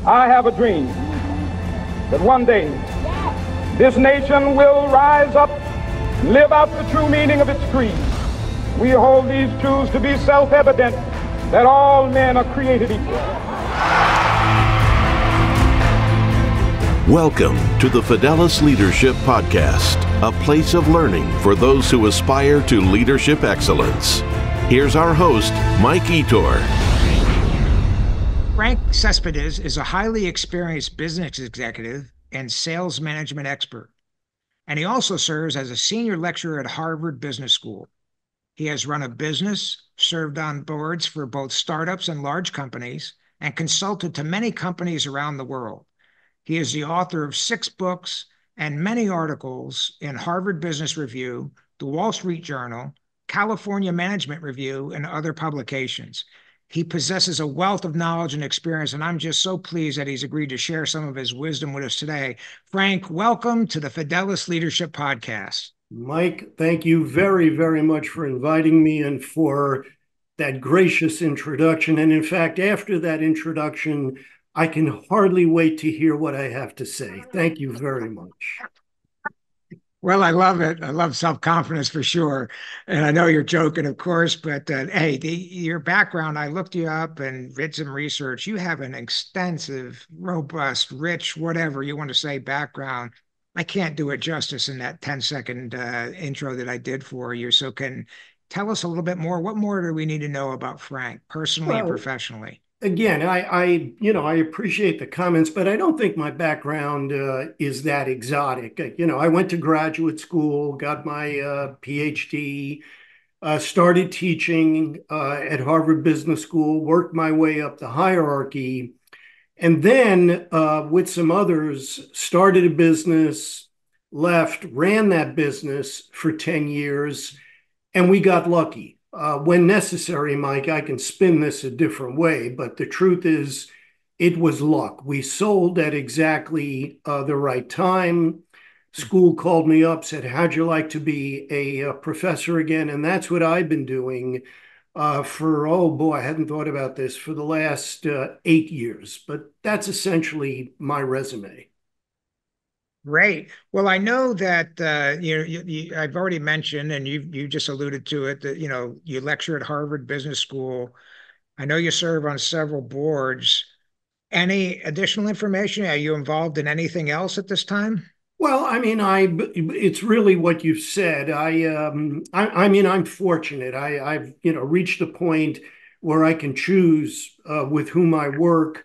I have a dream that one day this nation will rise up, live out the true meaning of its creed. We hold these truths to be self-evident, that all men are created equal. Welcome to the Fidelis Leadership Podcast, a place of learning for those who aspire to leadership excellence. Here's our host, Mike Etor. Frank Cespedes is a highly experienced business executive and sales management expert, and he also serves as a senior lecturer at Harvard Business School. He has run a business, served on boards for both startups and large companies, and consulted to many companies around the world. He is the author of 6 books and many articles in Harvard Business Review, the Wall Street Journal, California Management Review, and other publications. He possesses a wealth of knowledge and experience, and I'm just so pleased that he's agreed to share some of his wisdom with us today. Frank, welcome to the Fidelis Leadership Podcast. Mike, thank you very, very much for inviting me and for that gracious introduction. And in fact, after that introduction, I can hardly wait to hear what I have to say. Thank you very much. Well, I love it. I love self-confidence for sure. And I know you're joking, of course, but hey, your background, I looked you up and did some research. You have an extensive, robust, rich, whatever you want to say, background. I can't do it justice in that 10-second intro that I did for you. So can tell us a little bit more. What more do we need to know about Frank, personally and professionally? Again, I appreciate the comments, but I don't think my background is that exotic. I went to graduate school, got my PhD, started teaching at Harvard Business School, worked my way up the hierarchy, and then with some others, started a business, left, ran that business for 10 years, and we got lucky. When necessary, Mike, I can spin this a different way, but the truth is it was luck. We sold at exactly the right time. School called me up, said, how'd you like to be a professor again? And that's what I've been doing for, I hadn't thought about this, for the last 8 years. But that's essentially my resume. Great. Well, I know that I've already mentioned, and you just alluded to it, that you lecture at Harvard Business School. I know you serve on several boards. Any additional information? Are you involved in anything else at this time? Well, it's really what you've said. I'm fortunate. I've reached a point where I can choose with whom I work.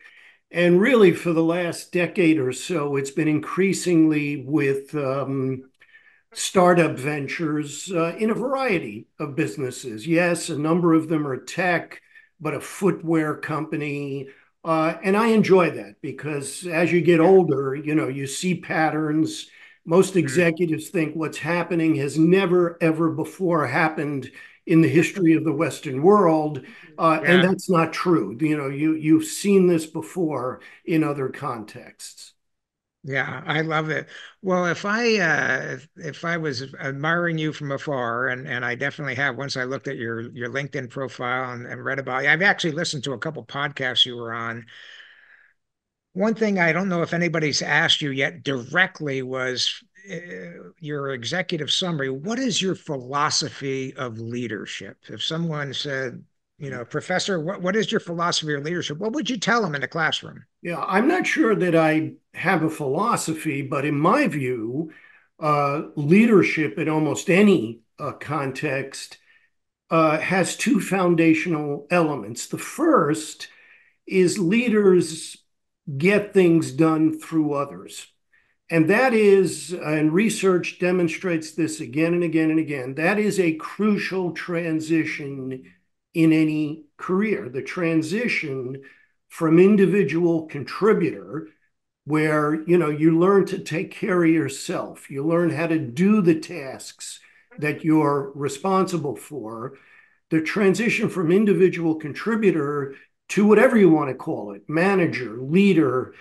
And really, for the last decade or so, it's been increasingly with startup ventures in a variety of businesses. Yes, a number of them are tech, but a footwear company. And I enjoy that because as you get older, you see patterns. Most executives think what's happening has never, ever before happened in the history of the Western world. And that's not true. You've seen this before in other contexts. Yeah, I love it. Well, if I was admiring you from afar, and I definitely have once I looked at your LinkedIn profile and read about you, I've actually listened to a couple podcasts you were on. One thing I don't know if anybody's asked you yet directly was your executive summary. What is your philosophy of leadership? If someone said, Professor, what is your philosophy of leadership? What would you tell them in the classroom? Yeah, I'm not sure that I have a philosophy, but in my view, leadership in almost any context has 2 foundational elements. The first is leaders get things done through others. And that is, and research demonstrates this again and again and again, that is a crucial transition in any career. The transition from individual contributor, where you learn to take care of yourself, you learn how to do the tasks that you're responsible for. The transition from individual contributor to whatever you want to call it, manager, leader,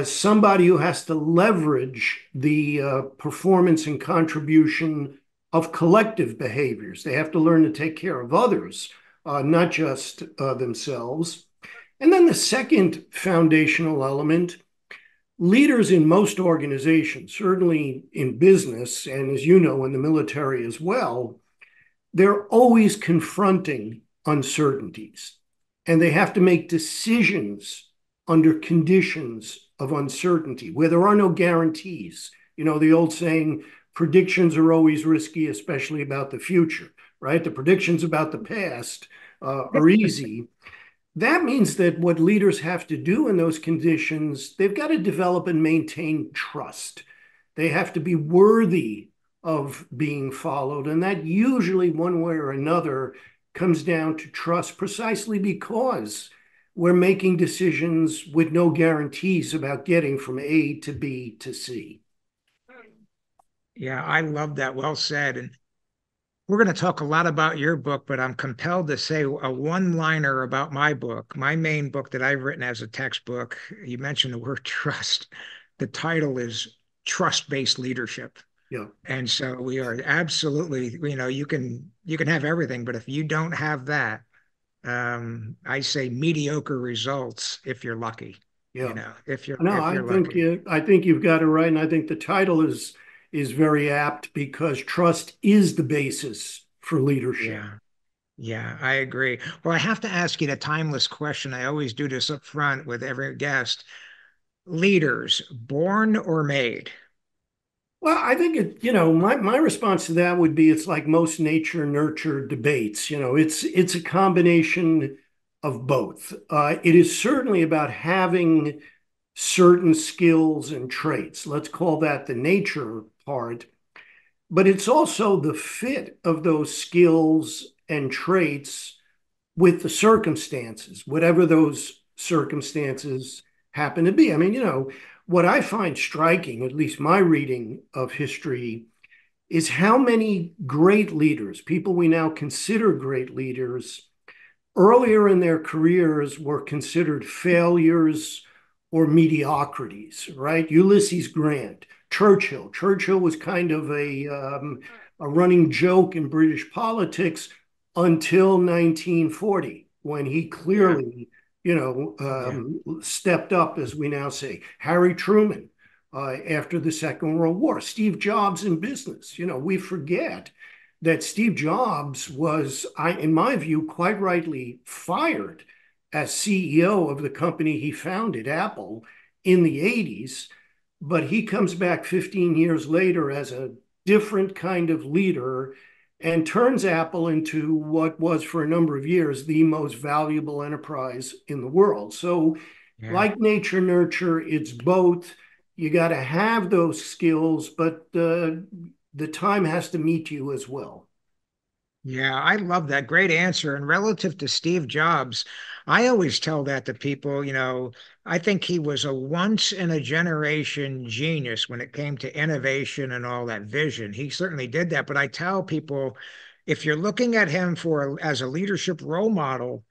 somebody who has to leverage the performance and contribution of collective behaviors. They have to learn to take care of others, not just themselves. And then the second foundational element, leaders in most organizations, certainly in business, and as you know, in the military as well, they're always confronting uncertainties and they have to make decisions under conditions of uncertainty where there are no guarantees. You know, the old saying, predictions are always risky, especially about the future, right? The predictions about the past are easy. That means that what leaders have to do in those conditions, they've got to develop and maintain trust. They have to be worthy of being followed. And that usually, one way or another, comes down to trust precisely because we're making decisions with no guarantees about getting from A to B to C. Yeah, I love that. Well said. And we're going to talk a lot about your book, but I'm compelled to say a one-liner about my book, my main book that I've written as a textbook. You mentioned the word trust. The title is Trust-Based Leadership. Yeah. And so we are absolutely, you can have everything, but if you don't have that, I say mediocre results if you're lucky. Yeah. If you're No, if you're lucky. I think you've got it right, and I think the title is very apt because trust is the basis for leadership. Yeah. Yeah, I agree. Well, I have to ask you the timeless question. I always do this up front with every guest. Leaders, born or made? Well, I think my response to that would be it's like most nature nurture debates. It's a combination of both. It is certainly about having certain skills and traits. Let's call that the nature part. But it's also the fit of those skills and traits with the circumstances, whatever those circumstances happen to be. I mean, what I find striking, at least my reading of history, is how many great leaders, people we now consider great leaders, earlier in their careers were considered failures or mediocrities, right? Ulysses Grant, Churchill. Churchill was kind of a running joke in British politics until 1940, when he Yeah. clearly, Yeah. stepped up, as we now say. Harry Truman, after the Second World War. Steve Jobs in business. We forget that Steve Jobs was, in my view, quite rightly fired as CEO of the company he founded, Apple, in the 80s. But he comes back 15 years later as a different kind of leader and turns Apple into what was for a number of years the most valuable enterprise in the world. So, Yeah. like nature nurture, it's both. You got to have those skills, but the time has to meet you as well. Yeah, I love that. Great answer. And relative to Steve Jobs, I always tell that to people, I think he was a once in a generation genius when it came to innovation and all that vision. He certainly did that. But I tell people, if you're looking at him as a leadership role model,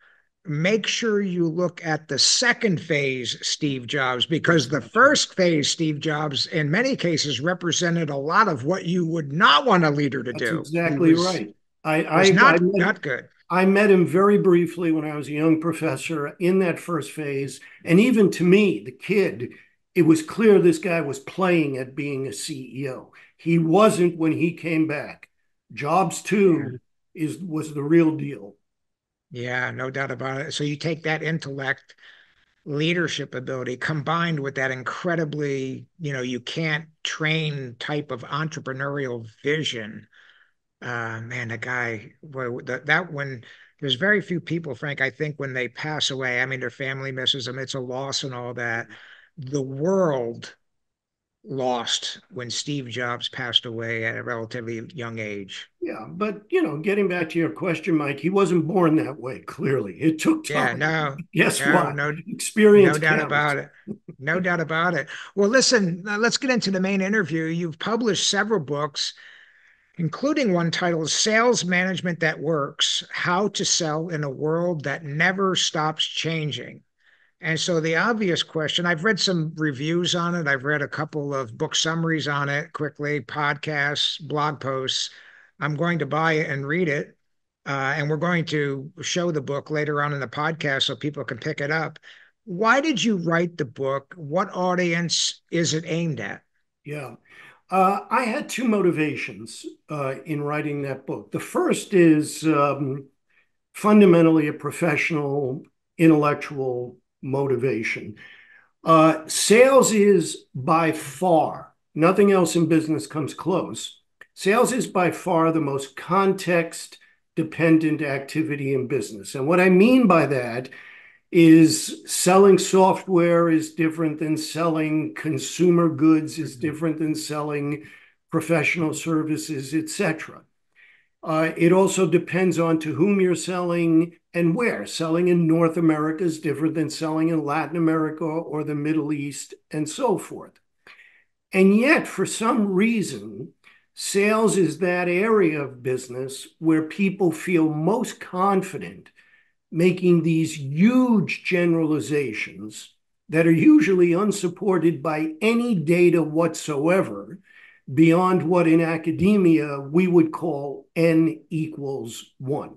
make sure you look at the second phase Steve Jobs, because the That's right. first phase Steve Jobs in many cases represented a lot of what you would not want a leader to That's do. He exactly was right. I, was I, I not met, not good. I met him very briefly when I was a young professor in that first phase. And even to me, the kid, it was clear this guy was playing at being a CEO. He wasn't when he came back. Jobs, Yeah. too, was the real deal. Yeah, no doubt about it. So you take that intellect, leadership ability combined with that incredibly, you can't train type of entrepreneurial vision. Man, the guy, well, that when there's very few people, Frank, I think when they pass away, I mean, their family misses them. It's a loss and all that. The world lost when Steve Jobs passed away at a relatively young age. Yeah, but getting back to your question, Mike, he wasn't born that way, clearly. It took Yeah, time. no, Guess no, what? no, Experience no doubt counts. about it. No doubt about it. Well, listen, let's get into the main interview. You've published several books, including one titled Sales Management That Works: How to Sell in a World That Never Stops Changing. And so the obvious question, I've read some reviews on it. I've read a couple of book summaries on it quickly, podcasts, blog posts. I'm going to buy it and read it. and we're going to show the book later on in the podcast so people can pick it up. Why did you write the book? What audience is it aimed at? Yeah. I had two motivations in writing that book. The first is fundamentally a professional, intellectual motivation. Sales is by far, nothing else in business comes close. Sales is by far the most context dependent activity in business. And what I mean by that is selling software is different than selling consumer goods, is different than selling professional services, etc. It also depends on to whom you're selling and where. Selling in North America is different than selling in Latin America or the Middle East and so forth. And yet, for some reason, sales is that area of business where people feel most confident making these huge generalizations that are usually unsupported by any data whatsoever beyond what in academia we would call N equals 1.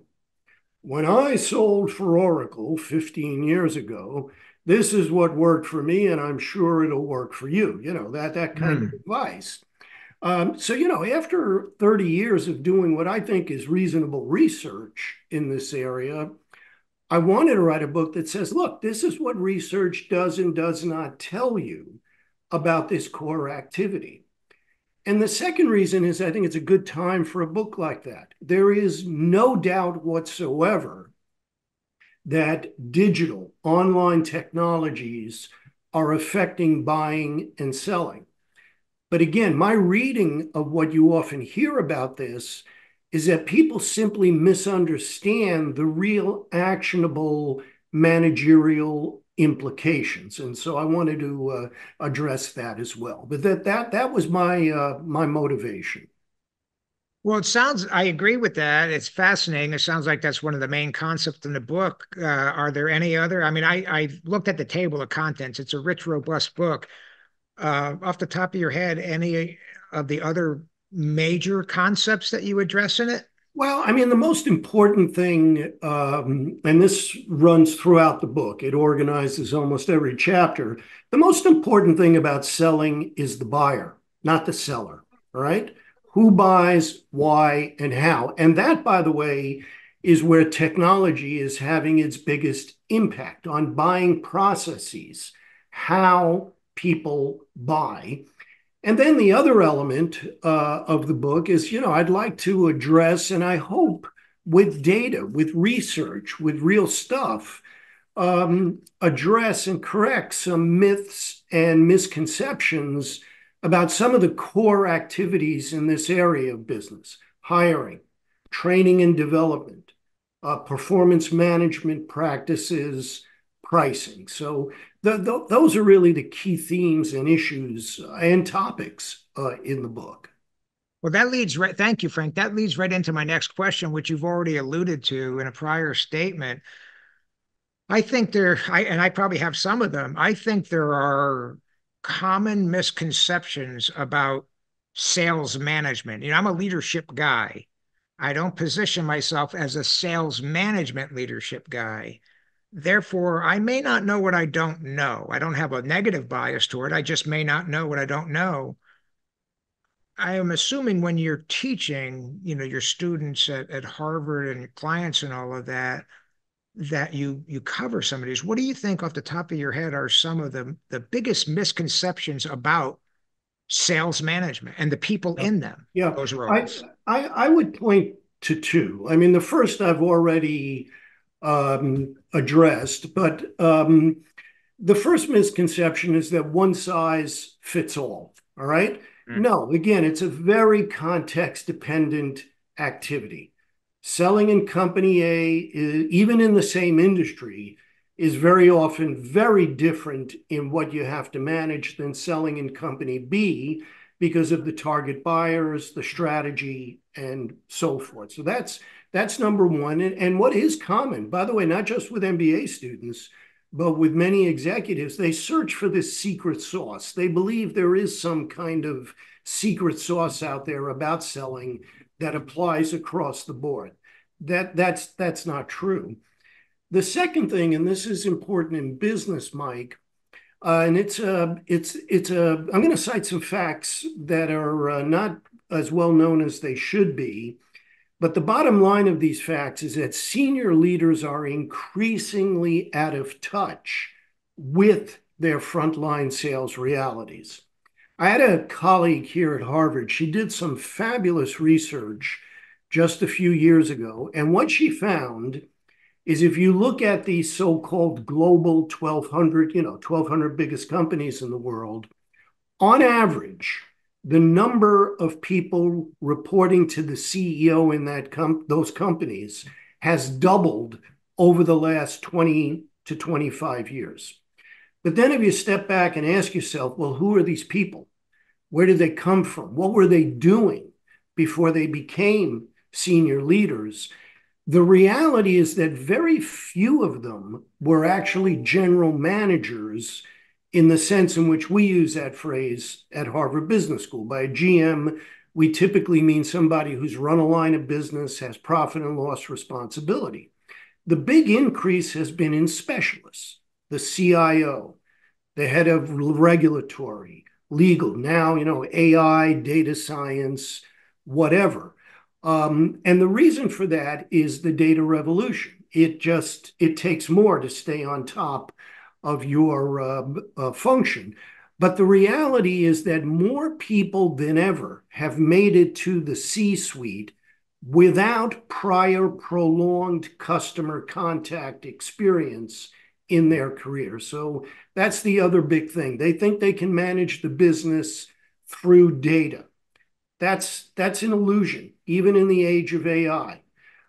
When I sold for Oracle 15 years ago, this is what worked for me, and I'm sure it'll work for you. That kind of advice. So, after 30 years of doing what I think is reasonable research in this area, I wanted to write a book that says, look, this is what research does and does not tell you about this core activity. And the second reason is I think it's a good time for a book like that. There is no doubt whatsoever that digital online technologies are affecting buying and selling. But again, my reading of what you often hear about this is that people simply misunderstand the real actionable managerial implications. And so I wanted to address that as well. But that was my motivation. Well, I agree with that. It's fascinating. It sounds like that's one of the main concepts in the book. Are there any other? I mean, I looked at the table of contents. It's a rich, robust book. Off the top of your head, any of the other major concepts that you address in it? Well, I mean, the most important thing, and this runs throughout the book, it organizes almost every chapter. The most important thing about selling is the buyer, not the seller, all right? Who buys, why, and how. And that, by the way, is where technology is having its biggest impact on buying processes, how people buy. And then the other element of the book is, I'd like to address, and I hope with data, with research, with real stuff, address and correct some myths and misconceptions about some of the core activities in this area of business: hiring, training and development, performance management practices, pricing. So those are really the key themes and issues and topics in the book. Well, thank you, Frank. That leads right into my next question, which you've already alluded to in a prior statement. I think and I probably have some of them. I think there are common misconceptions about sales management. I'm a leadership guy. I don't position myself as a sales management leadership guy. Therefore, I may not know what I don't know. I don't have a negative bias toward it. I just may not know what I don't know. I am assuming when you're teaching, your students at Harvard and your clients and all of that, that you cover some of these. What do you think off the top of your head are some of the biggest misconceptions about sales management and the people in them, those roles? I would point to two. I mean, the first I've already addressed, but the first misconception is that one size fits all. All right. No, again, it's a very context dependent activity. Selling in company A, even in the same industry, is very often very different in what you have to manage than selling in company B because of the target buyers, the strategy, and so forth. So that's number one. And what is common, by the way, not just with MBA students, but with many executives, they search for this secret sauce. They believe there is some kind of secret sauce out there about selling that applies across the board. That's not true. The second thing, and this is important in business, Mike, and I'm going to cite some facts that are not as well known as they should be. But the bottom line of these facts is that senior leaders are increasingly out of touch with their frontline sales realities. I had a colleague here at Harvard. She did some fabulous research just a few years ago. And what she found is if you look at these so-called global 1,200 biggest companies in the world, on average, the number of people reporting to the CEO in those companies has doubled over the last 20 to 25 years. But then if you step back and ask yourself, well, who are these people? Where did they come from? What were they doing before they became senior leaders? The reality is that very few of them were actually general managers in the sense in which we use that phrase at Harvard Business School. By a GM, we typically mean somebody who's run a line of business, has profit and loss responsibility. The big increase has been in specialists, the CIO, the head of regulatory, legal, now, AI, data science, whatever. And the reason for that is the data revolution. It takes more to stay on top of your function. But the reality is that more people than ever have made it to the C-suite without prior prolonged customer contact experience in their career. So that's the other big thing. They think they can manage the business through data. That's an illusion, even in the age of AI.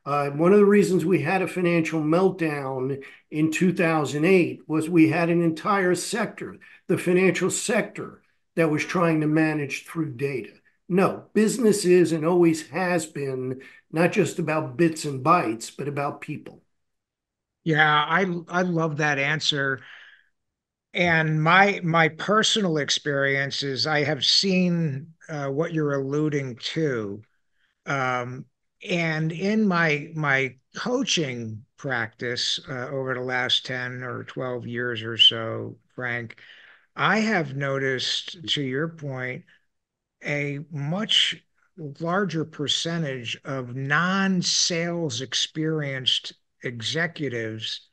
One of the reasons we had a financial meltdown in 2008 was we had an entire sector, the financial sector, that was trying to manage through data. No, business is and always has been not just about bits and bytes, but about people. Yeah, I love that answer. And my personal experience is I have seen what you're alluding to. And in my coaching practice over the last 10 or 12 years or so, Frank, I have noticed, to your point, a much larger percentage of non-sales experienced executives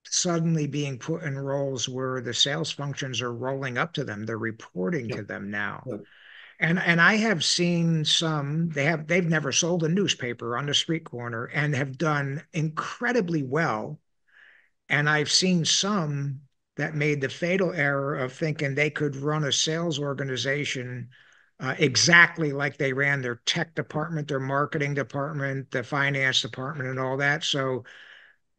suddenly being put in roles where the sales functions are rolling up to them. They're reporting to them now. Yep. And I have seen some, they've never sold a newspaper on the street corner and have done incredibly well. And I've seen some that made the fatal error of thinking they could run a sales organization exactly like they ran their tech department, their marketing department, the finance department, and all that. So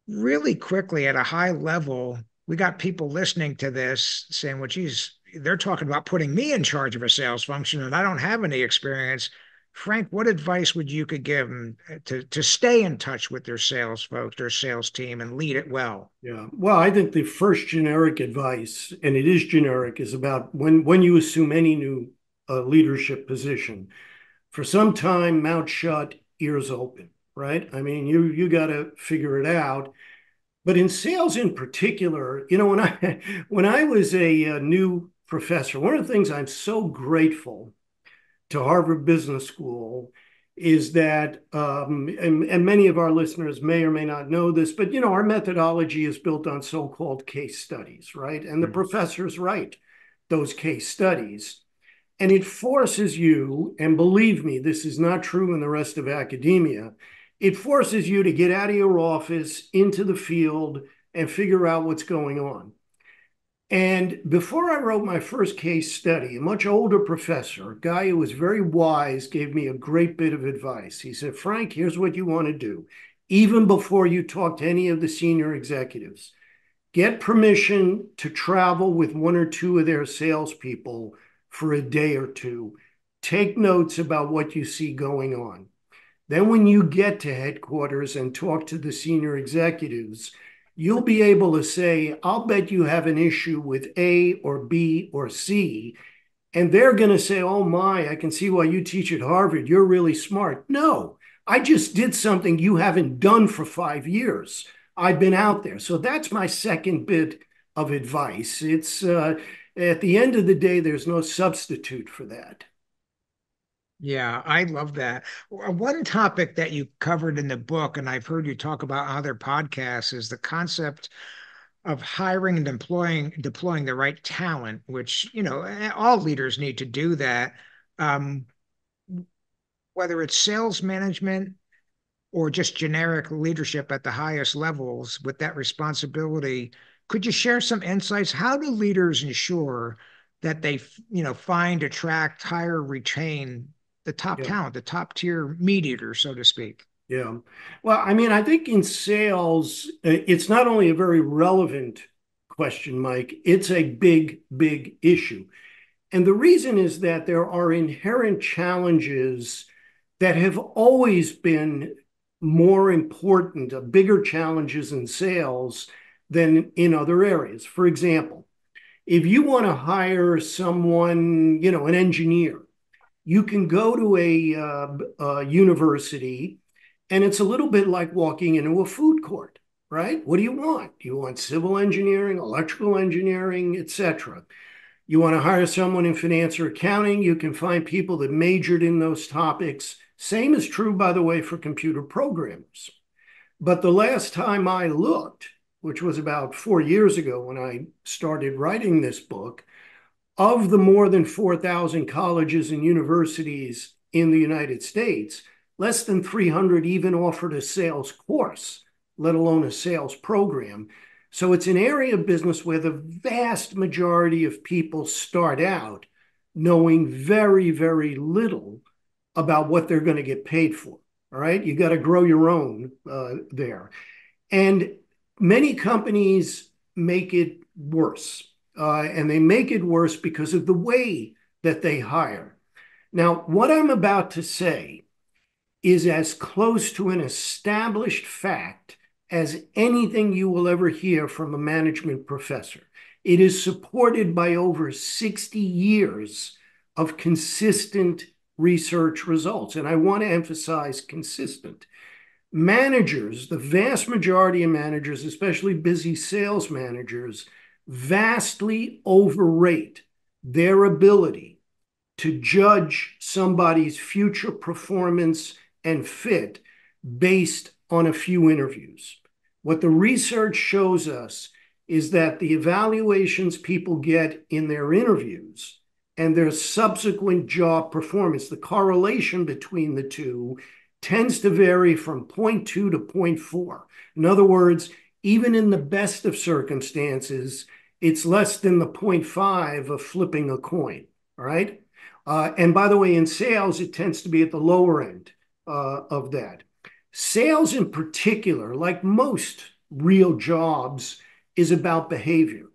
really quickly at a high level, we got people listening to this saying, well, geez, they're talking about putting me in charge of a sales function and I don't have any experience. Frank, what advice would you could give them to stay in touch with their sales folks, their sales team, and lead it well? Yeah. Well, I think the first generic advice, and it is generic, is about when you assume any new leadership position, for some time, mouth shut, ears open, right? I mean, you got to figure it out. But in sales in particular, when I was a new professor, one of the things I'm so grateful to Harvard Business School is that, and many of our listeners may or may not know this, but our methodology is built on so-called case studies, right? And the professors write those case studies. And it forces you, and believe me, this is not true in the rest of academia, it forces you to get out of your office into the field and figure out what's going on. And before I wrote my first case study, a much older professor, a guy who was very wise, gave me a great bit of advice. He said, Frank, here's what you want to do. Even before you talk to any of the senior executives, get permission to travel with one or two of their salespeople for a day or two. Take notes about what you see going on. Then when you get to headquarters and talk to the senior executives, you'll be able to say, I'll bet you have an issue with A or B or C. And they're going to say, oh my, I can see why you teach at Harvard. You're really smart. No, I just did something you haven't done for 5 years. I've been out there. So that's my second bit of advice. It's at the end of the day, there's no substitute for that. Yeah, I love that. One topic that you covered in the book, and I've heard you talk about on other podcasts, is the concept of hiring and deploying the right talent, which, all leaders need to do that. Um, whether it's sales management or just generic leadership at the highest levels with that responsibility, could you share some insights? How do leaders ensure that they, find, attract, hire, retain the top Yeah. talent, the top tier meat eater, so to speak? Yeah. Well, I mean, I think in sales, it's not only a very relevant question, Mike, it's a big, big issue. And the reason is that there are inherent challenges that have always been more important, bigger challenges in sales than in other areas. For example, if you want to hire someone, an engineer, you can go to a university, and it's a little bit like walking into a food court, right? What do you want? You want civil engineering, electrical engineering, etc. You want to hire someone in finance or accounting, you can find people that majored in those topics. Same is true, by the way, for computer programmers. But the last time I looked, which was about 4 years ago when I started writing this book, of the more than 4,000 colleges and universities in the United States, less than 300 even offered a sales course, let alone a sales program. So it's an area of business where the vast majority of people start out knowing very, very little about what they're going to get paid for. All right. You got to grow your own there. And many companies make it worse. And they make it worse because of the way that they hire. Now, what I'm about to say is as close to an established fact as anything you will ever hear from a management professor. It is supported by over 60 years of consistent research results. And I want to emphasize consistent. Managers, the vast majority of managers, especially busy sales managers, vastly overrate their ability to judge somebody's future performance and fit based on a few interviews. What the research shows us is that the evaluations people get in their interviews and their subsequent job performance, the correlation between the two tends to vary from zero point 0.2 to zero point 0.4. In other words, even in the best of circumstances, it's less than the 0.5 of flipping a coin, all right? And by the way, in sales, it tends to be at the lower end of that. Sales in particular, like most real jobs, is about behavior.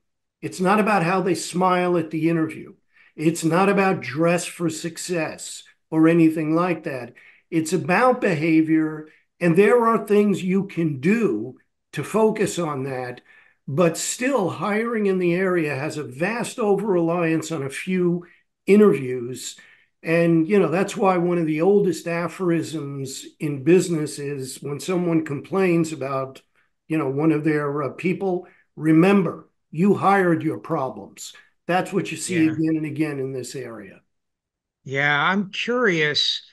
It's not about how they smile at the interview. It's not about dress for success or anything like that. It's about behavior, and there are things you can do to focus on that, but still hiring in the area has a vast over-reliance on a few interviews. And, that's why one of the oldest aphorisms in business is when someone complains about, one of their people, remember, you hired your problems. That's what you see Yeah. again and again in this area. Yeah, I'm curious.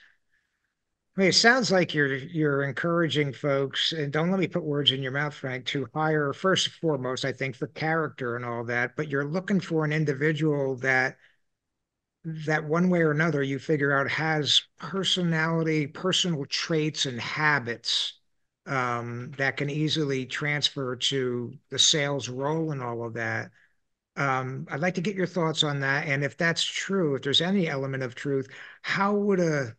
I mean, it sounds like you're encouraging folks, and don't let me put words in your mouth, Frank, to hire first and foremost, I think, for character and all that, but you're looking for an individual that one way or another you figure out has personality, personal traits and habits that can easily transfer to the sales role and all of that. I'd like to get your thoughts on that. And if that's true, if there's any element of truth, how would a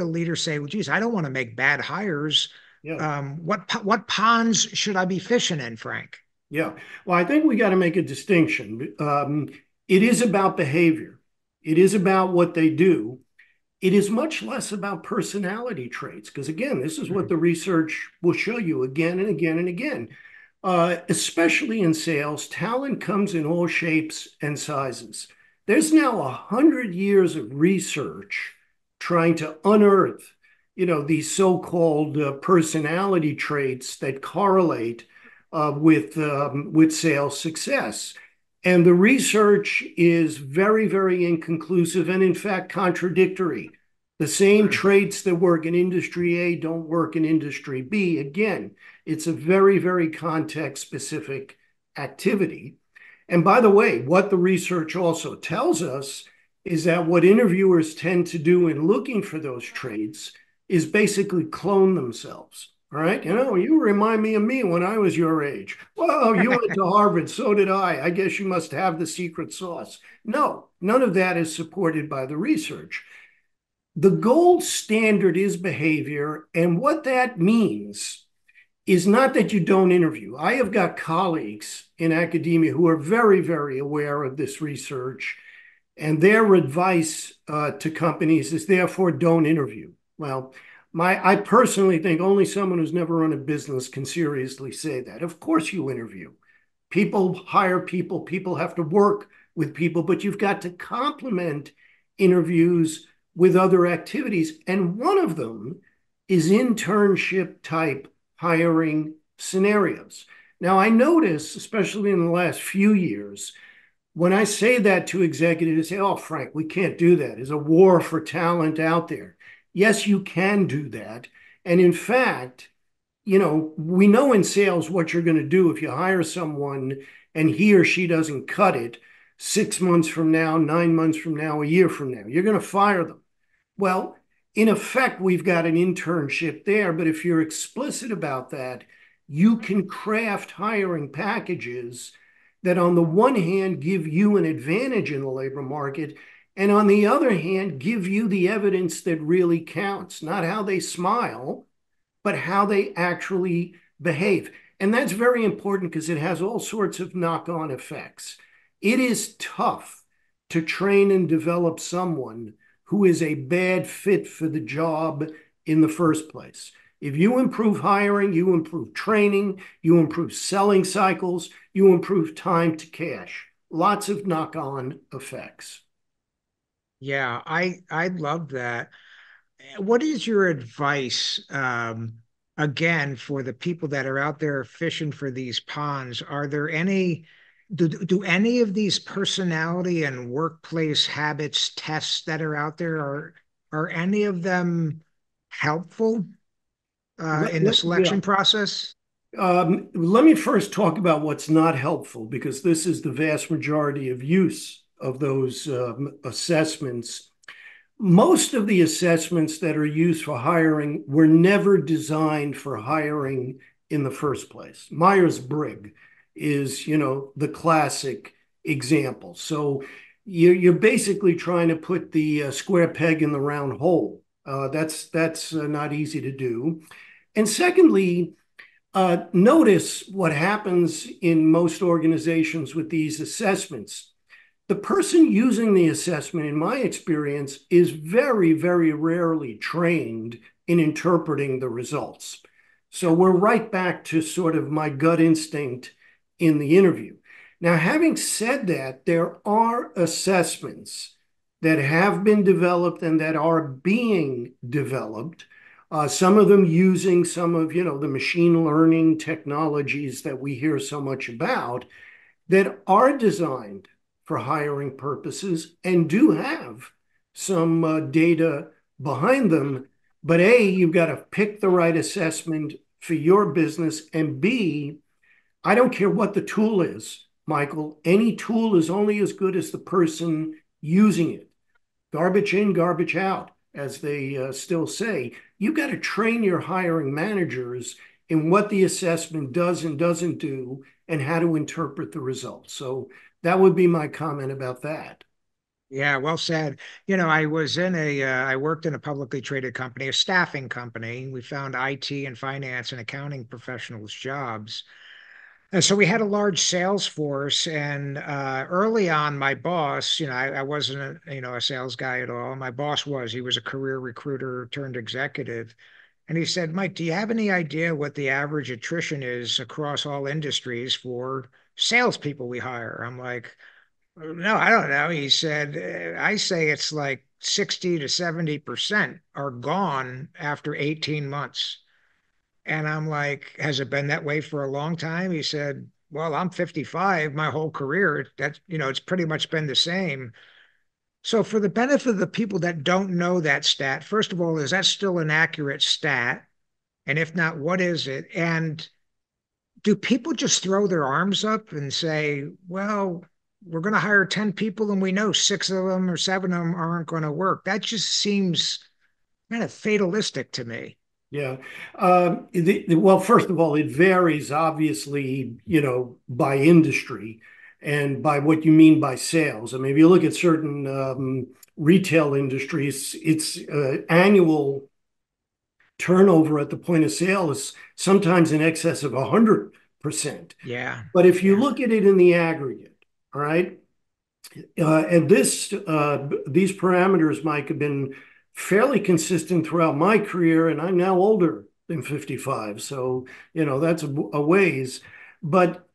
leader say, well, geez, I don't want to make bad hires. Yeah. What ponds should I be fishing in, Frank? Yeah. Well, I think we got to make a distinction. It is about behavior. It is about what they do. It is much less about personality traits, because again, this is what the research will show you again and again and again. Especially in sales, talent comes in all shapes and sizes. There's now 100 years of research trying to unearth these so-called personality traits that correlate with sales success. And the research is very, very inconclusive and, in fact, contradictory. The same traits that work in industry A don't work in industry B. Again, it's a very, very context-specific activity. And by the way, what the research also tells us is that what interviewers tend to do in looking for those traits is basically clone themselves. All right. You remind me of me when I was your age. Well, you went to Harvard. So did I. I guess you must have the secret sauce. No, none of that is supported by the research. The gold standard is behavior. And what that means is not that you don't interview. I have got colleagues in academia who are very, very aware of this research, and their advice to companies is therefore don't interview. Well, I personally think only someone who's never run a business can seriously say that. Of course you interview. People hire people. People have to work with people, but you've got to complement interviews with other activities. And one of them is internship type hiring scenarios. Now, I notice, especially in the last few years, when I say that to executives, they say, oh, Frank, we can't do that. There's a war for talent out there. Yes, you can do that. And in fact, we know in sales what you're going to do if you hire someone and he or she doesn't cut it 6 months from now, 9 months from now, a year from now. You're going to fire them. Well, in effect, we've got an internship there, but if you're explicit about that, you can craft hiring packages that on the one hand give you an advantage in the labor market, and on the other hand give you the evidence that really counts, not how they smile, but how they actually behave. And that's very important because it has all sorts of knock-on effects. It is tough to train and develop someone who is a bad fit for the job in the first place. If you improve hiring, you improve training, you improve selling cycles, you improve time to cash. Lots of knock-on effects. Yeah, I love that. What is your advice, again, for the people that are out there fishing for these ponds? Are there do any of these personality and workplace habits tests that are out there, are any of them helpful in the Yeah. selection process? Let me first talk about what's not helpful, because this is the vast majority of use of those assessments. Most of the assessments that are used for hiring were never designed for hiring in the first place. Myers-Briggs is, the classic example. So you're basically trying to put the square peg in the round hole. That's not easy to do. And secondly, notice what happens in most organizations with these assessments. The person using the assessment, in my experience, is very, very rarely trained in interpreting the results. So we're right back to sort of my gut instinct in the interview. Now, having said that, there are assessments that have been developed and that are being developed, some of them using some of the machine learning technologies that we hear so much about, that are designed for hiring purposes and do have some data behind them. But A, you've got to pick the right assessment for your business, and B, I don't care what the tool is, Michael. Any tool is only as good as the person using it. Garbage in, garbage out, as they still say. You've got to train your hiring managers in what the assessment does and doesn't do and how to interpret the results. So that would be my comment about that. Yeah, well said. I was I worked in a publicly traded company, a staffing company. We found IT and finance and accounting professionals jobs. And so we had a large sales force, and early on, my boss, I wasn't a sales guy at all. My boss was. He was a career recruiter turned executive. And he said, Mike, do you have any idea what the average attrition is across all industries for salespeople we hire? I'm like, no, I don't know. He said, I say it's like 60 to 70% are gone after 18 months. And I'm like, has it been that way for a long time? He said, well, I'm 55, my whole career, that's, it's pretty much been the same. So for the benefit of the people that don't know that stat, first of all, is that still an accurate stat? And if not, what is it? And do people just throw their arms up and say, well, we're going to hire 10 people and we know 6 of them or 7 of them aren't going to work? That just seems kind of fatalistic to me. Yeah. Well, first of all, it varies obviously, by industry and by what you mean by sales. I mean, if you look at certain retail industries, it's annual turnover at the point of sale is sometimes in excess of 100%. Yeah. But if you Yeah. look at it in the aggregate, all right, and these parameters, Mike, have been fairly consistent throughout my career, and I'm now older than 55, so that's a ways. But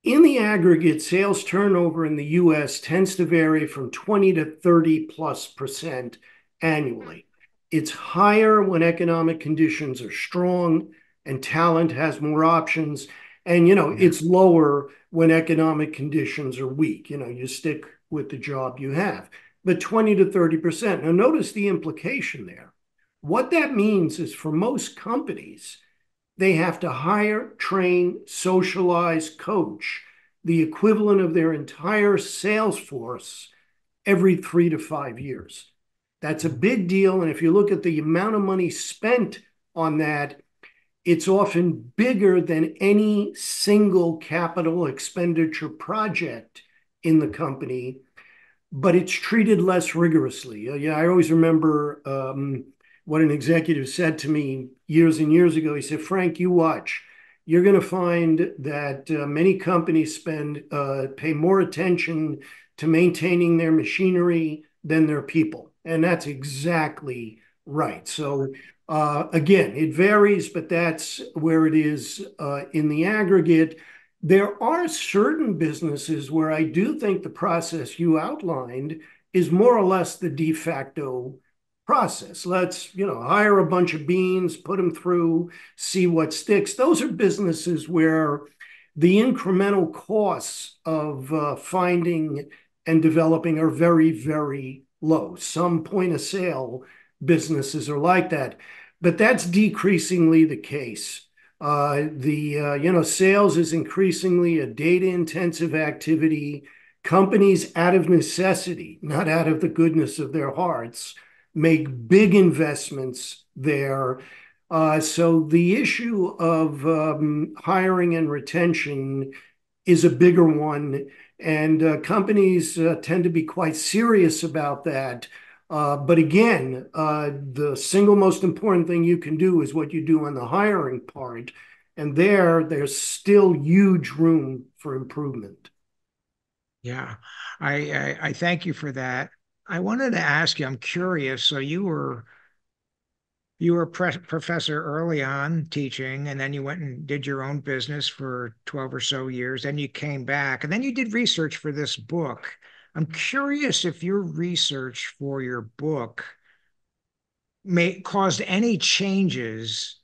in the aggregate, sales turnover in the U.S. tends to vary from 20 to 30+% annually. It's higher when economic conditions are strong and talent has more options. And, Yeah. it's lower when economic conditions are weak. You stick with the job you have. But 20 to 30%. Now, notice the implication there. What that means is for most companies, they have to hire, train, socialize, coach the equivalent of their entire sales force every 3 to 5 years. That's a big deal. And if you look at the amount of money spent on that, it's often bigger than any single capital expenditure project in the company, but it's treated less rigorously. I always remember what an executive said to me years and years ago. He said, Frank, you watch. You're going to find that many companies pay more attention to maintaining their machinery than their people. And that's exactly right. So again, it varies, but that's where it is in the aggregate. There are certain businesses where I do think the process you outlined is more or less the de facto process. Let's, hire a bunch of beans, put them through, see what sticks. Those are businesses where the incremental costs of finding and developing are very, very low. Some point of sale businesses are like that, but that's decreasingly the case. Sales is increasingly a data-intensive activity. Companies, out of necessity, not out of the goodness of their hearts, make big investments there. So the issue of hiring and retention is a bigger one, and companies tend to be quite serious about that. But again, the single most important thing you can do is what you do on the hiring part. And there's still huge room for improvement. Yeah. I thank you for that. I wanted to ask you, I'm curious. So you were a professor early on teaching, and then you went and did your own business for 12 or so years. Then you came back, and then you did research for this book. I'm curious if your research for your book caused any changes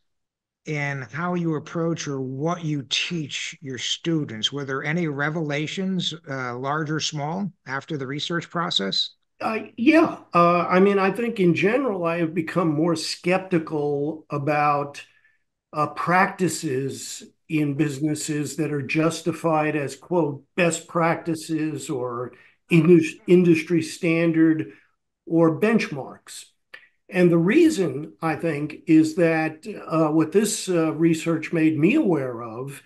in how you approach or what you teach your students. Were there any revelations, large or small, after the research process? Yeah. I mean, I think in general, I have become more skeptical about practices in businesses that are justified as, quote, best practices or industry standard or benchmarks. And the reason, I think, is that what this research made me aware of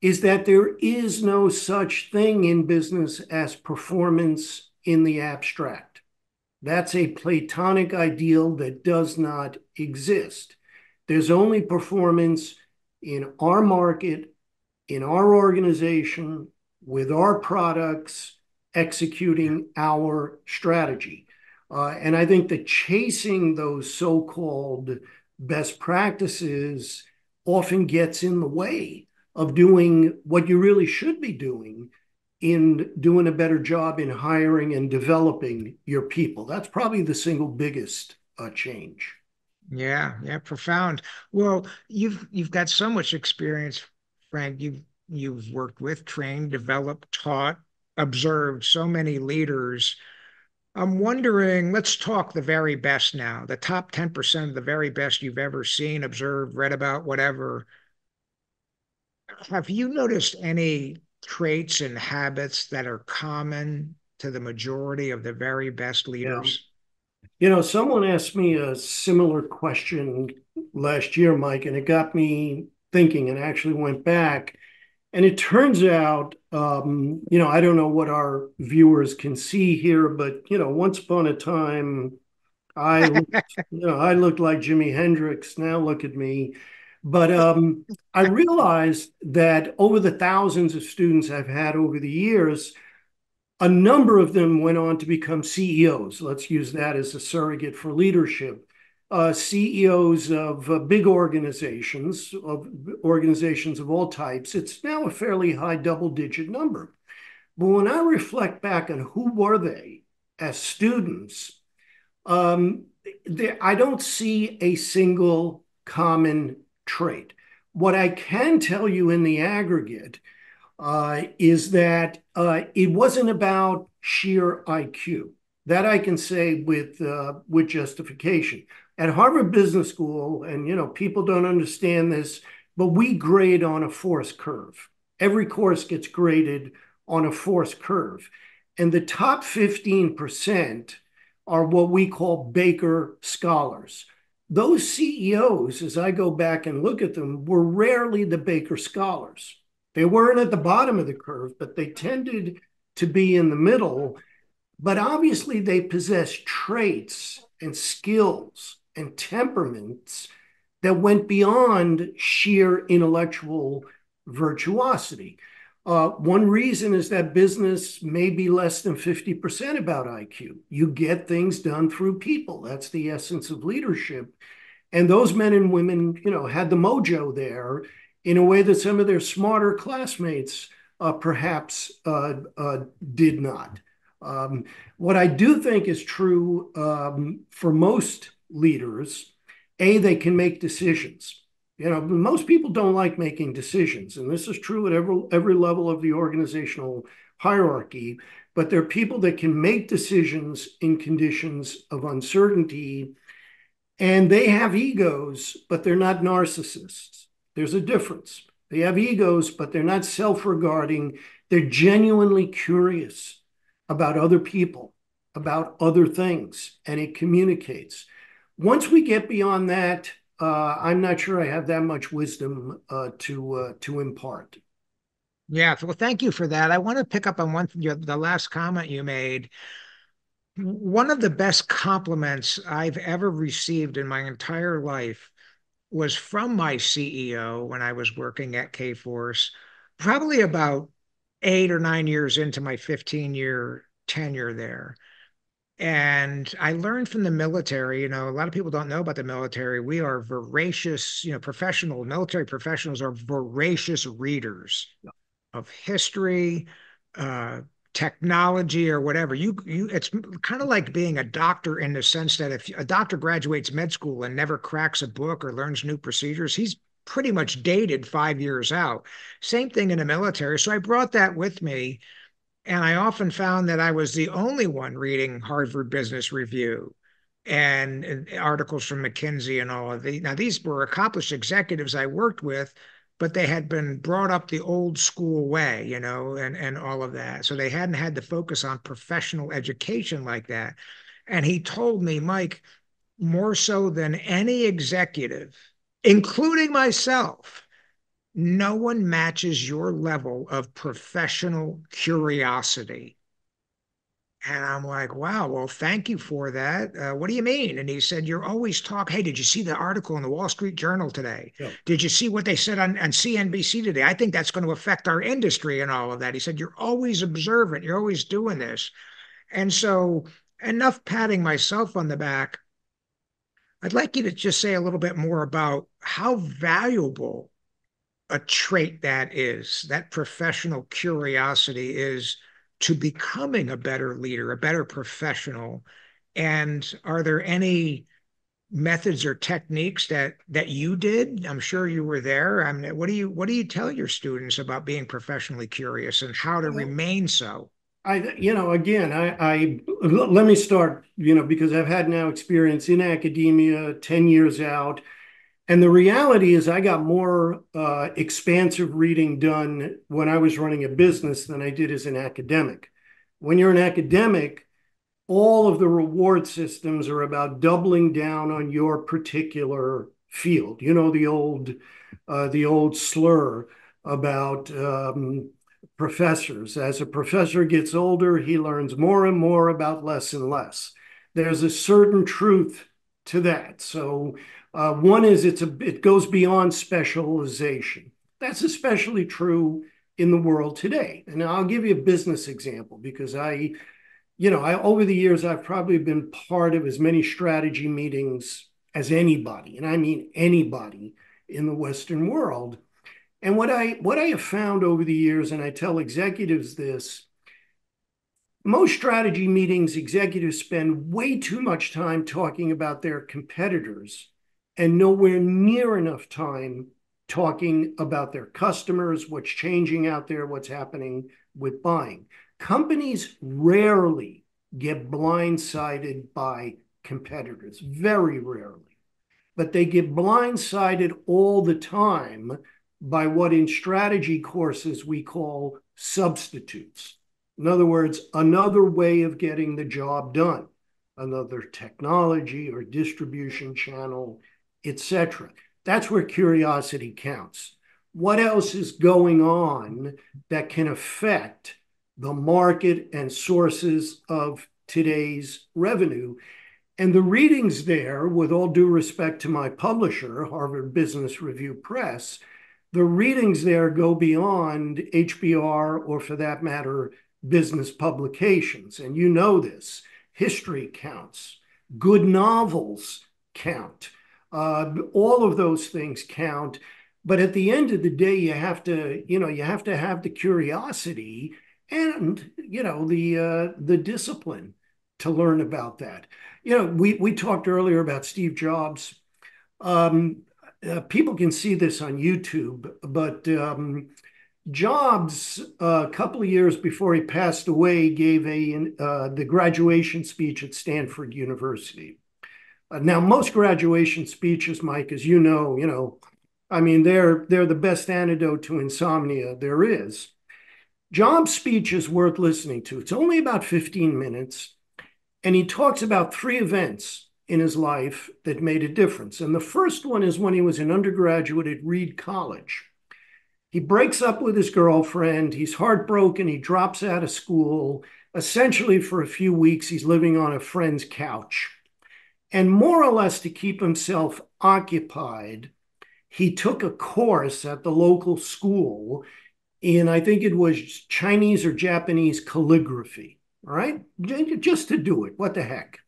is that there is no such thing in business as performance in the abstract. That's a Platonic ideal that does not exist. There's only performance in our market, in our organization, with our products, executing our strategy. And I think that chasing those so-called best practices often gets in the way of doing what you really should be doing, in doing a better job in hiring and developing your people. That's probably the single biggest change. Yeah, yeah, profound. Well, you've got so much experience, Frank. You've worked with, trained, developed, taught, observed so many leaders. I'm wondering, let's talk the very best now, the top 10% of the very best you've ever seen, observed, read about, whatever. Have you noticed any traits and habits that are common to the majority of the very best Yeah. leaders? Someone asked me a similar question last year, Mike, and it got me thinking and actually went back. And it turns out, I don't know what our viewers can see here, but, once upon a time, I, I looked like Jimi Hendrix. Now look at me. But I realized that over the thousands of students I've had over the years, a number of them went on to become CEOs. Let's use that as a surrogate for leadership. CEOs of big organizations of all types. It's now a fairly high double-digit number. But when I reflect back on who were they as students, um, I don't see a single common trait. What I can tell you in the aggregate is that it wasn't about sheer IQ. That I can say with justification. At Harvard Business School, and people don't understand this, but we grade on a force curve. Every course gets graded on a force curve, and the top 15% are what we call Baker scholars. Those CEOs, as I go back and look at them, were rarely the Baker scholars. They weren't at the bottom of the curve, but they tended to be in the middle. But obviously, they possess traits and skills and temperaments that went beyond sheer intellectual virtuosity. One reason is that business may be less than 50% about IQ. You get things done through people. That's the essence of leadership. And those men and women, had the mojo there in a way that some of their smarter classmates perhaps did not. What I do think is true for most leaders, they can make decisions. Most people don't like making decisions, and this is true at every level of the organizational hierarchy. But there are people that can make decisions in conditions of uncertainty, and they have egos, but they're not narcissists. There's a difference. They have egos, but they're not self-regarding. They're genuinely curious about other people, about other things, and it communicates. Once we get beyond that, I'm not sure I have that much wisdom to impart. Yeah, well, thank you for that. I want to pick up on the last comment you made. One of the best compliments I've ever received in my entire life was from my CEO when I was working at Kforce, probably about 8 or 9 years into my 15-year tenure there. And I learned from the military, a lot of people don't know about the military. We are voracious, military professionals are voracious readers of history, uh, technology, or whatever. It's kind of like being a doctor in the sense that if a doctor graduates med school and never cracks a book or learns new procedures, he's pretty much dated 5 years out. Same thing in the military. So I brought that with me, and I often found that I was the only one reading Harvard Business Review and articles from McKinsey and all of these. Now, these were accomplished executives I worked with, but they had been brought up the old school way, and all of that. So they hadn't had to focus on professional education like that. And he told me, Mike, more so than any executive, including myself, no one matches your level of professional curiosity. And I'm like, wow, well, thank you for that. What do you mean? And he said, you're always talking. Hey, did you see the article in the Wall Street Journal today? Yeah. Did you see what they said on CNBC today? I think that's going to affect our industry and all of that. He said, you're always observant. You're always doing this. And so, enough patting myself on the back. I'd like you to just say a little bit more about how valuable a trait that is, that professional curiosity is to becoming a better leader, a better professional? And are there any methods or techniques that you did? I'm sure you were there. I mean, what do you tell your students about being professionally curious and how to remain so? Again, I let me start, because I've had now experience in academia, 10 years out. And the reality is I got more expansive reading done when I was running a business than I did as an academic. When you're an academic, all of the reward systems are about doubling down on your particular field. The old slur about professors. As a professor gets older, he learns more and more about less and less. There's a certain truth to that. So one is it goes beyond specialization. That's especially true in the world today. And I'll give you a business example because over the years, I've probably been part of as many strategy meetings as anybody, and I mean anybody in the Western world. And what I have found over the years, and I tell executives this, most strategy meetings, executives spend way too much time talking about their competitors and nowhere near enough time talking about their customers, what's changing out there, what's happening with buying. Companies rarely get blindsided by competitors, very rarely, but they get blindsided all the time by what in strategy courses we call substitutes. In other words, another way of getting the job done, another technology or distribution channel, etc. That's where curiosity counts. What else is going on that can affect the market and sources of today's revenue? And the readings there, with all due respect to my publisher, Harvard Business Review Press, the readings there go beyond HBR or, for that matter, business publications. And you know this. History counts. Good novels count. All of those things count. But at the end of the day, you have to have the curiosity and the discipline to learn about that. We talked earlier about Steve Jobs. People can see this on YouTube, but Jobs, a couple of years before he passed away, gave the graduation speech at Stanford University. Now, most graduation speeches, Mike, as you know, I mean, they're the best antidote to insomnia there is. Jobs' speech is worth listening to. It's only about 15 minutes, and he talks about 3 events in his life that made a difference. And the first one is when he was an undergraduate at Reed College. He breaks up with his girlfriend. He's heartbroken. He drops out of school. Essentially, for a few weeks, he's living on a friend's couch. And more or less to keep himself occupied, he took a course at the local school in, I think it was Chinese or Japanese calligraphy, all right? Just to do it. What the heck?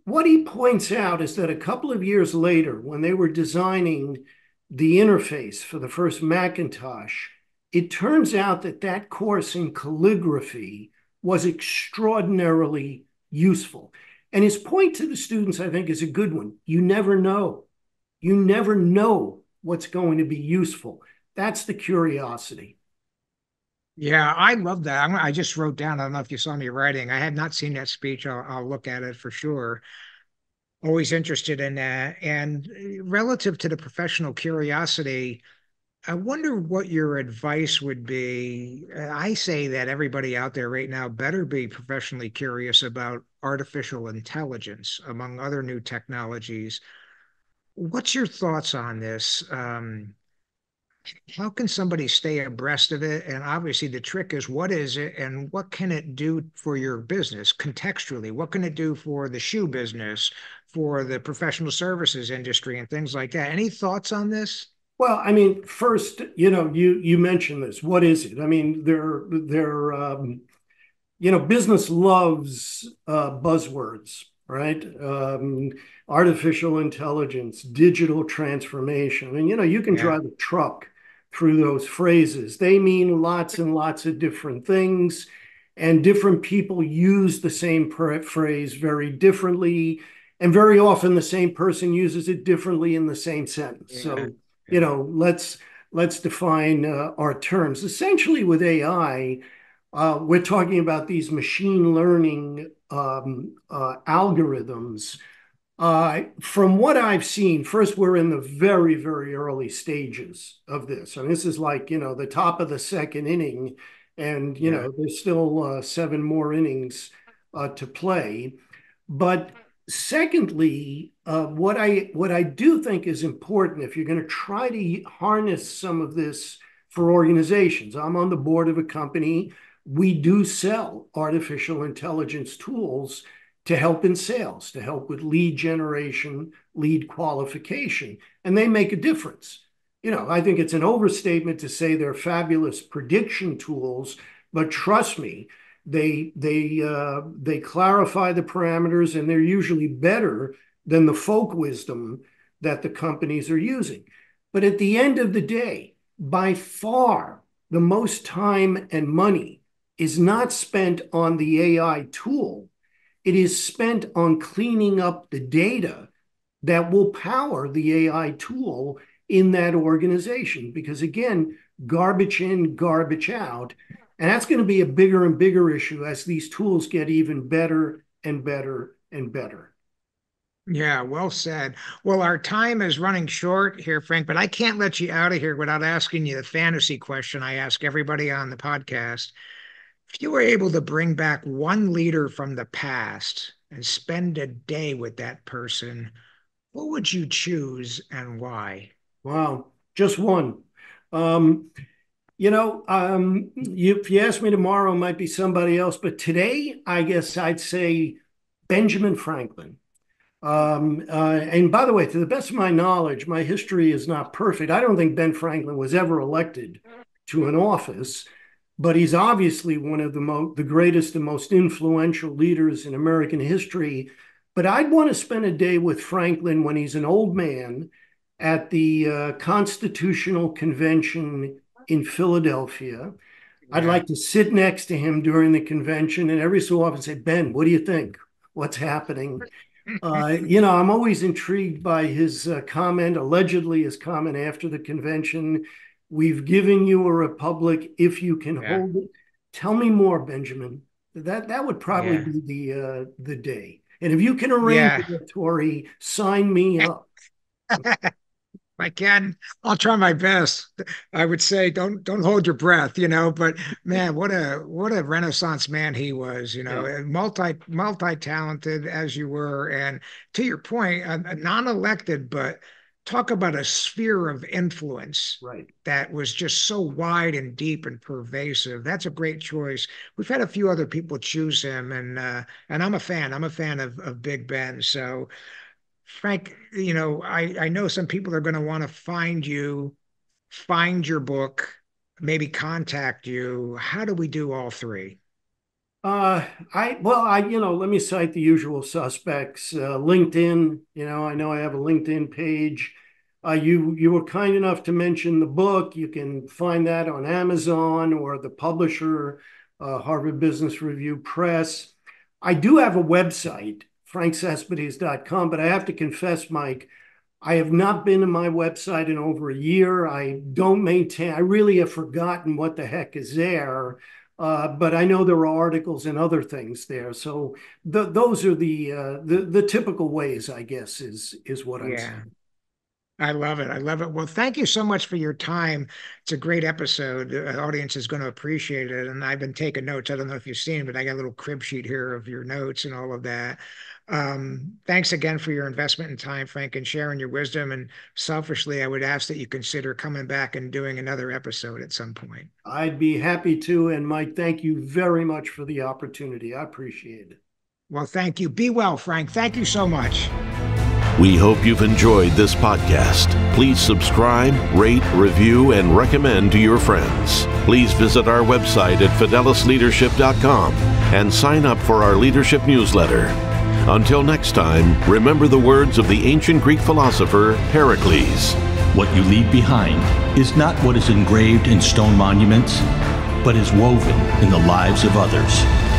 What he points out is that a couple of years later, when they were designing the interface for the first Macintosh, it turns out that course in calligraphy was extraordinarily useful. And his point to the students, I think, is a good one. You never know. You never know what's going to be useful. That's the curiosity. Yeah, I love that. I just wrote down, I don't know if you saw me writing. I had not seen that speech. I'll look at it for sure. Always interested in that. And relative to the professional curiosity, I wonder what your advice would be. I say that everybody out there right now better be professionally curious about artificial intelligence, among other new technologies. What's your thoughts on this? How can somebody stay abreast of it? And obviously, the trick is, what is it and what can it do for your business contextually? What can it do for the shoe business, for the professional services industry, and things like that? Any thoughts on this? Well, I mean, first, you mentioned this. What is it? I mean, business loves buzzwords, right? Artificial intelligence, digital transformation. And, you can drive a truck through those phrases. They mean lots and lots of different things, and different people use the same phrase very differently, and very often the same person uses it differently in the same sentence. Yeah. So, let's define our terms. Essentially, with AI, we're talking about these machine learning algorithms. From what I've seen, first, we're in the very, very early stages of this. And this is like, the top of the second inning, and, there's still 7 more innings to play. But secondly, what I do think is important, if you're going to try to harness some of this for organizations. I'm on the board of a company. We do sell artificial intelligence tools to help in sales, to help with lead generation, lead qualification, and they make a difference. I think it's an overstatement to say they're fabulous prediction tools, but trust me, they clarify the parameters, and they're usually better than the folk wisdom that the companies are using. But at the end of the day, by far, the most time and money is not spent on the AI tool. It is spent on cleaning up the data that will power the AI tool in that organization. Because again, garbage in, garbage out. And that's going to be a bigger and bigger issue as these tools get even better and better and better. Yeah, well said. Well, our time is running short here, Frank, but I can't let you out of here without asking you the fantasy question I ask everybody on the podcast. If you were able to bring back one leader from the past and spend a day with that person, what would you choose and why? Wow, just one. If you ask me tomorrow, it might be somebody else. But today, I guess I'd say Benjamin Franklin. And by the way, to the best of my knowledge, my history is not perfect. I don't think Ben Franklin was ever elected to an office. But he's obviously one of the greatest and most influential leaders in American history. But I'd want to spend a day with Franklin when he's an old man at the Constitutional Convention in Philadelphia. Yeah. I'd like to sit next to him during the convention and every so often say, Ben, what do you think? What's happening? I'm always intrigued by his allegedly his comment after the convention. We've given you a republic if you can hold it. Tell me more, Benjamin. That would probably be the day. And if you can arrange it, Tori, sign me up. I can. I'll try my best. I would say don't hold your breath, but man, what a Renaissance man he was, multi-talented as you were. And to your point, non-elected, but talk about a sphere of influence that was just so wide and deep and pervasive. That's a great choice. We've had a few other people choose him, and I'm a fan. I'm a fan of Big Ben. So, Frank, I know some people are going to want to find you, find your book, maybe contact you. How do we do all three? Let me cite the usual suspects. LinkedIn, I know I have a LinkedIn page. You were kind enough to mention the book. You can find that on Amazon or the publisher, Harvard Business Review Press. I do have a website, frankcespedes.com, but I have to confess, Mike, I have not been to my website in over a year. I really have forgotten what the heck is there. But I know there are articles and other things there. So those are the typical ways, I guess, is what I'm saying. I love it. I love it. Well, thank you so much for your time. It's a great episode. The audience is going to appreciate it. And I've been taking notes. I don't know if you've seen it, but I got a little crib sheet here of your notes and all of that. Thanks again for your investment in time, Frank, and sharing your wisdom. And selfishly, I would ask that you consider coming back and doing another episode at some point. I'd be happy to. And Mike, thank you very much for the opportunity. I appreciate it. Well, thank you. Be well, Frank. Thank you so much. We hope you've enjoyed this podcast. Please subscribe, rate, review, and recommend to your friends. Please visit our website at fidelisleadership.com and sign up for our leadership newsletter. Until next time, remember the words of the ancient Greek philosopher Pericles. What you leave behind is not what is engraved in stone monuments, but is woven in the lives of others.